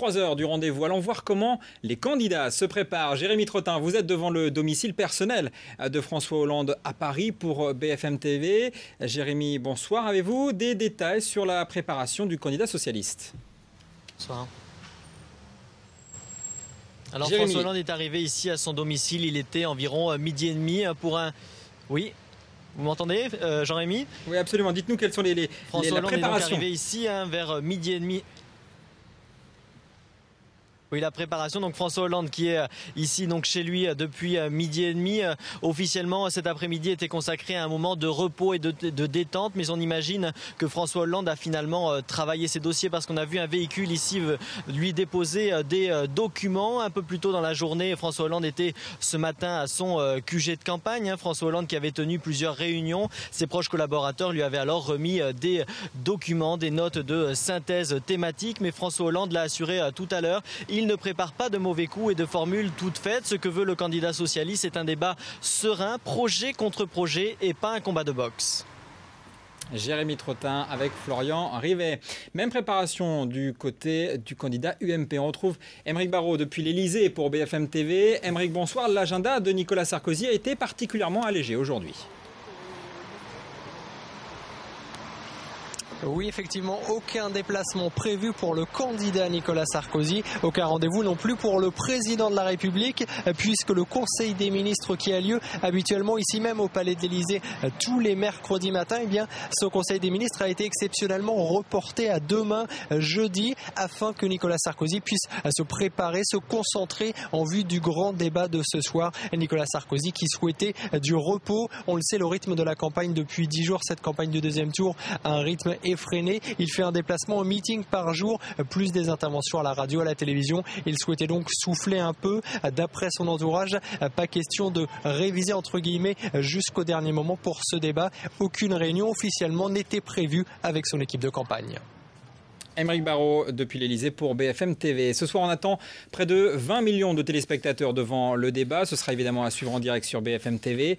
3 heures du rendez-vous. Allons voir comment les candidats se préparent. Jérémy Trottin, vous êtes devant le domicile personnel de François Hollande à Paris pour BFM TV. Jérémy, bonsoir. Avez-vous des détails sur la préparation du candidat socialiste? Bonsoir. Alors Jérémy. François Hollande est arrivé ici à son domicile. Il était environ 12h30 pour un... Oui. Vous m'entendez, Jean-Rémy? Oui, absolument. Dites-nous quelles sont les François la Hollande est donc préparation. arrivé ici vers 12h30. Oui, la préparation. Donc François Hollande qui est ici donc chez lui depuis 12h30. Officiellement, cet après-midi était consacré à un moment de repos et de détente. Mais on imagine que François Hollande a finalement travaillé ses dossiers parce qu'on a vu un véhicule ici lui déposer des documents. Un peu plus tôt dans la journée, François Hollande était ce matin à son QG de campagne. François Hollande qui avait tenu plusieurs réunions. Ses proches collaborateurs lui avaient alors remis des documents, des notes de synthèse thématique. Mais François Hollande l'a assuré tout à l'heure. Il ne prépare pas de mauvais coups et de formules toutes faites. Ce que veut le candidat socialiste, c'est un débat serein, projet contre projet et pas un combat de boxe. Jérémy Trottin avec Florian Rivet. Même préparation du côté du candidat UMP. On retrouve Aymeric Barraud depuis l'Elysée pour BFM TV. Aymeric, bonsoir. L'agenda de Nicolas Sarkozy a été particulièrement allégé aujourd'hui. Oui, effectivement, aucun déplacement prévu pour le candidat Nicolas Sarkozy. Aucun rendez-vous non plus pour le président de la République, puisque le Conseil des ministres qui a lieu habituellement ici même au Palais de l'Élysée tous les mercredis matins, eh bien, ce Conseil des ministres a été exceptionnellement reporté à demain, jeudi, afin que Nicolas Sarkozy puisse se préparer, se concentrer en vue du grand débat de ce soir. Nicolas Sarkozy qui souhaitait du repos. On le sait, le rythme de la campagne depuis 10 jours, cette campagne du deuxième tour, a un rythme effréné. Il fait un déplacement, un meeting par jour, plus des interventions à la radio, à la télévision. Il souhaitait donc souffler un peu. D'après son entourage, pas question de réviser entre guillemets jusqu'au dernier moment pour ce débat. Aucune réunion officiellement n'était prévue avec son équipe de campagne. Aymeric Barraud depuis l'Elysée pour BFM TV. Ce soir, on attend près de 20 millions de téléspectateurs devant le débat. Ce sera évidemment à suivre en direct sur BFM TV.